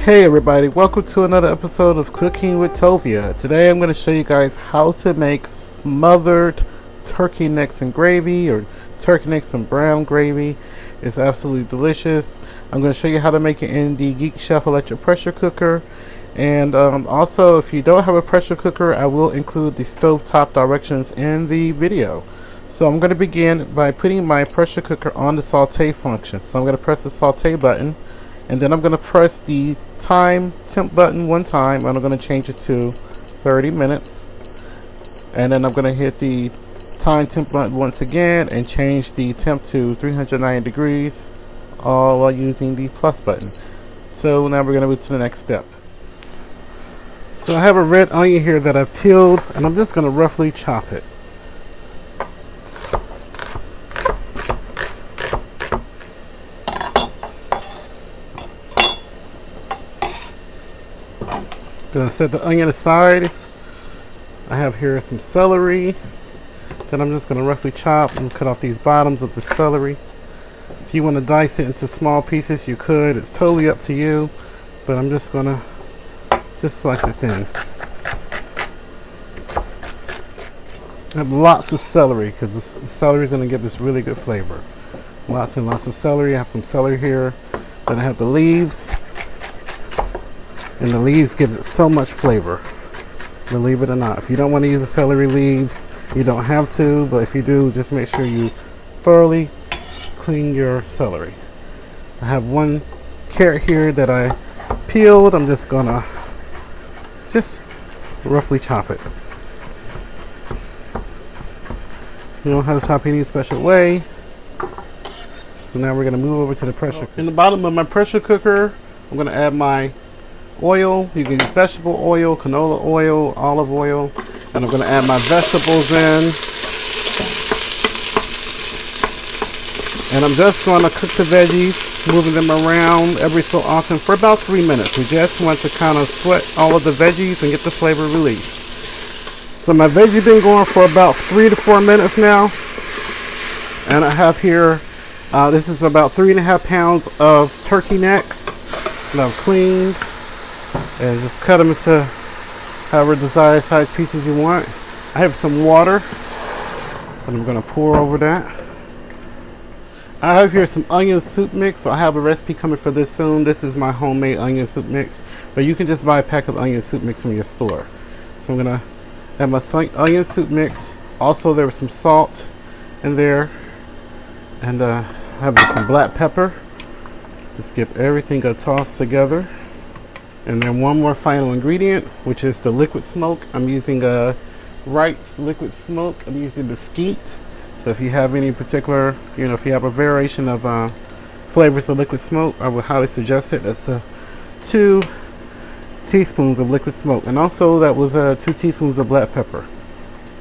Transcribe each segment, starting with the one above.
Hey everybody, welcome to another episode of Cooking with Tovia. Today I'm going to show you guys how to make smothered turkey necks and gravy, or turkey necks and brown gravy. It's absolutely delicious. I'm going to show you how to make it in the Geek Chef electric pressure cooker. And also, if you don't have a pressure cooker, I will include the stovetop directions in the video. So I'm going to begin by putting my pressure cooker on the saute function. So I'm going to press the saute button, and then I'm going to press the temp button one time, and I'm going to change it to 30 minutes. And then I'm going to hit the temp button once again and change the temp to 390 degrees, all while using the plus button. So now we're going to move to the next step. So I have a red onion here that I've peeled, and I'm just going to roughly chop it. Gonna set the onion aside. I have here some celery that I'm just gonna roughly chop and cut off these bottoms of the celery. If you want to dice it into small pieces, you could. It's totally up to you, but I'm just gonna slice it thin. I have lots of celery because the celery is gonna give this really good flavor. Lots and lots of celery. I have some celery here. Then I have the leaves. And the leaves gives it so much flavor, believe it or not. If you don't want to use the celery leaves, you don't have to, but if you do, just make sure you thoroughly clean your celery. I have one carrot here that I peeled. I'm just gonna roughly chop it. You don't have to chop any special way. So now we're gonna move over to the pressure cooker. In the bottom of my pressure cooker, I'm gonna add my oil. You can use vegetable oil, canola oil, olive oil, and I'm going to add my vegetables in. And I'm just going to cook the veggies, moving them around every so often for about 3 minutes. We just want to kind of sweat all of the veggies and get the flavor released. So my veggie been going for about 3 to 4 minutes now, and I have here this is about 3.5 pounds of turkey necks that I've cleaned. And just cut them into however desired size pieces you want. I have some water and I'm going to pour over that. I have here some onion soup mix. So I have a recipe coming for this soon. This is my homemade onion soup mix, but you can just buy a pack of onion soup mix from your store. So I'm going to add my onion soup mix. Also, there was some salt in there, and I have some black pepper. Just give everything a toss together. And then one more final ingredient, which is the liquid smoke. I'm using a Wright's liquid smoke. I'm using Mesquite. So if you have any particular, if you have a variation of flavors of liquid smoke, I would highly suggest it. That's 2 teaspoons of liquid smoke. And also that was 2 teaspoons of black pepper,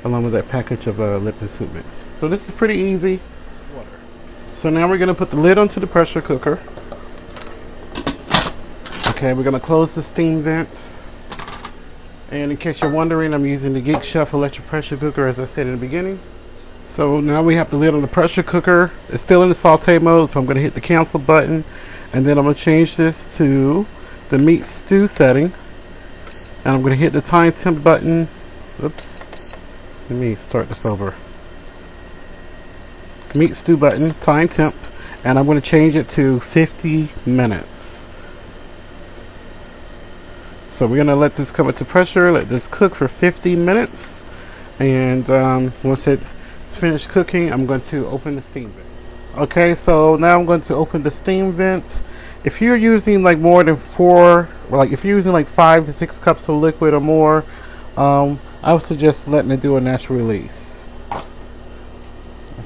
along with that package of liquid soup mix. So this is pretty easy. So now we're gonna put the lid onto the pressure cooker. Okay, we're going to close the steam vent. And in case you're wondering, I'm using the Geek Chef electric pressure cooker, as I said in the beginning. So now we have the lid on the pressure cooker. It's still in the saute mode, so I'm going to hit the cancel button. And then I'm going to change this to the meat stew setting. And I'm going to hit the temp button. Oops. Let me start this over. Meat stew button, temp. And I'm going to change it to 50 minutes. So we're going to let this come into pressure, let this cook for 50 minutes. And once it's finished cooking, I'm going to open the steam vent. Okay, so now I'm going to open the steam vent. If you're using like more than 4, like if you're using like 5 to 6 cups of liquid or more, I would suggest letting it do a natural release.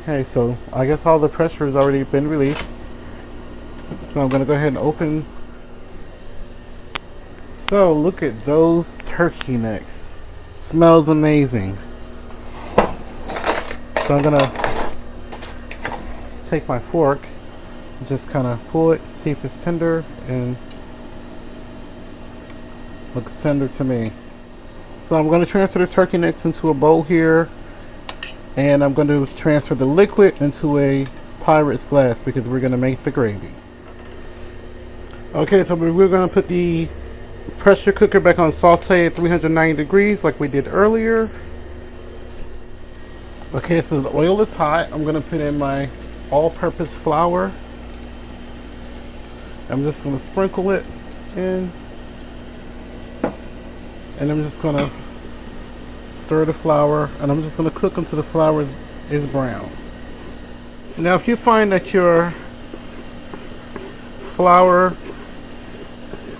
Okay, so I guess all the pressure has already been released. So I'm going to go ahead and open. So look at those turkey necks. Smells amazing. So I'm gonna take my fork and just kind of pull it, see if it's tender, and looks tender to me. So I'm going to transfer the turkey necks into a bowl here, and I'm going to transfer the liquid into a Pyrex glass because we're going to make the gravy. Okay, so we're going to put the pressure cooker back on saute at 390 degrees like we did earlier. Okay, so the oil is hot. I'm going to put in my all-purpose flour. I'm just going to sprinkle it in, and I'm just going to stir the flour, and I'm just going to cook until the flour is brown. Now, if you find that your flour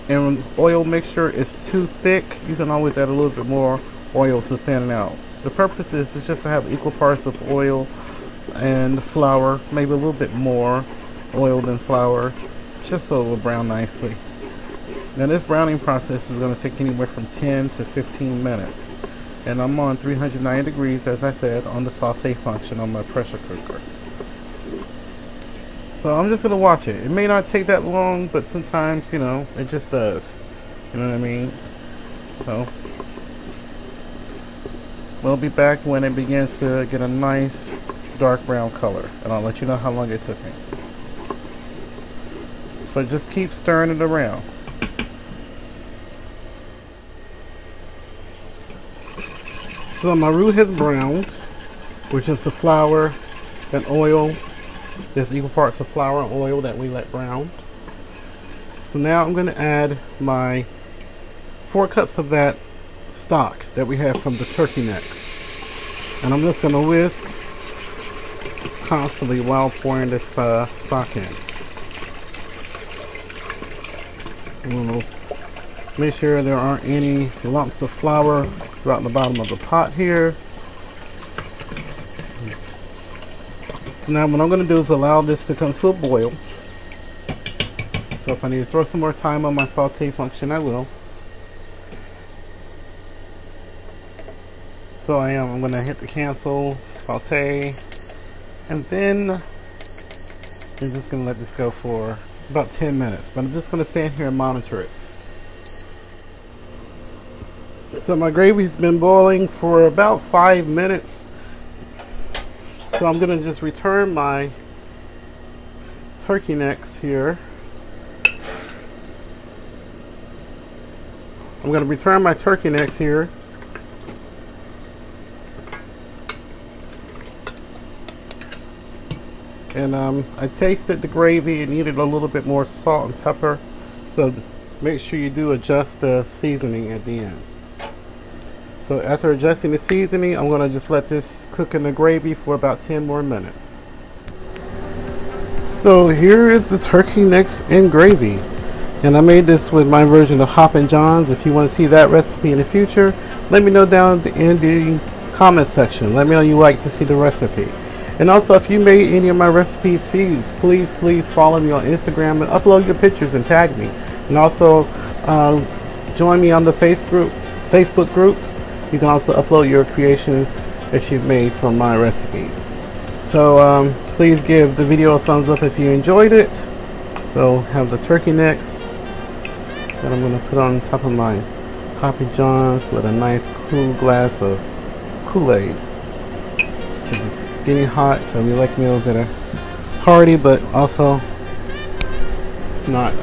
and oil mixture is too thick, you can always add a little bit more oil to thin it out. The purpose is just to have equal parts of oil and flour, maybe a little bit more oil than flour, just so it will brown nicely. Now this browning process is going to take anywhere from 10 to 15 minutes. And I'm on 390 degrees, as I said, on the saute function on my pressure cooker. So I'm just going to watch it. It may not take that long, but sometimes, you know, it just does. You know what I mean? So we'll be back when it begins to get a nice dark brown color, and I'll let you know how long it took me. But just keep stirring it around. So my roux has browned, which is the flour and oil. There's equal parts of flour and oil that we let brown. So now I'm going to add my 4 cups of that stock that we have from the turkey necks. And I'm just going to whisk constantly while pouring this stock in. I'm going to make sure there aren't any lumps of flour throughout the bottom of the pot here. So now what I'm going to do is allow this to come to a boil. So if I need to throw some more time on my saute function, I will. So I'm going to hit the cancel, saute, and then I'm just going to let this go for about 10 minutes. But I'm just going to stand here and monitor it. So my gravy's been boiling for about 5 minutes. So I'm going to just return my turkey necks here. I'm going to return my turkey necks here. And I tasted the gravy. It needed a little bit more salt and pepper. So make sure you do adjust the seasoning at the end. So after adjusting the seasoning, I'm going to just let this cook in the gravy for about 10 more minutes. So here is the turkey necks and gravy. And I made this with my version of Hoppin' John's. If you want to see that recipe in the future, let me know down in the comment section. Let me know you like to see the recipe. And also, if you made any of my recipes, please follow me on Instagram and upload your pictures and tag me. And also join me on the Facebook group. You can also upload your creations that you've made from my recipes. So please give the video a thumbs up if you enjoyed it. So have the turkey necks that I'm going to put on top of my Hoppy John's with a nice cool glass of Kool-Aid. Because it's getting hot, so we like meals that are hearty, but also it's not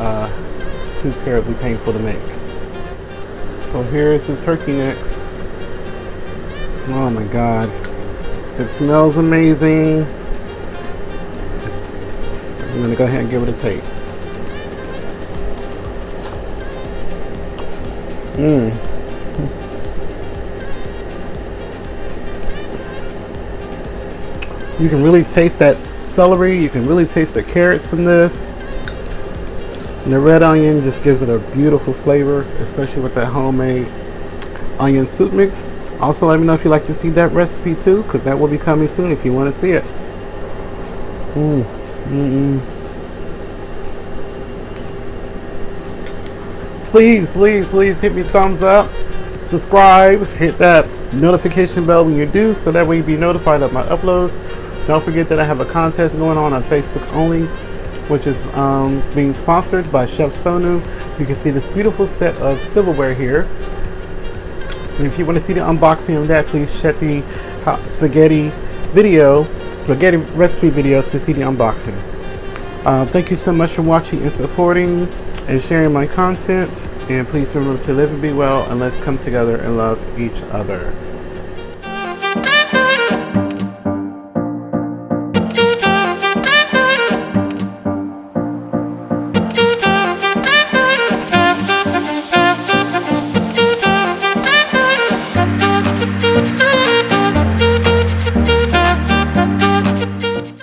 too terribly painful to make. So here's the turkey necks. Oh my god, it smells amazing. I'm gonna go ahead and give it a taste. You can really taste that celery. You can really taste the carrots in this. And the red onion just gives it a beautiful flavor, especially with that homemade onion soup mix. Also, let me know if you'd like to see that recipe too, because that will be coming soon if you want to see it. Please hit me thumbs up, subscribe, hit that notification bell when you do, so that way you'll be notified of my uploads. Don't forget that I have a contest going on Facebook only, which is being sponsored by Chef Sonu. You can see this beautiful set of silverware here. And if you want to see the unboxing of that, please check the spaghetti recipe video to see the unboxing. Thank you so much for watching and supporting and sharing my content. And please remember to live and be well, and let's come together and love each other.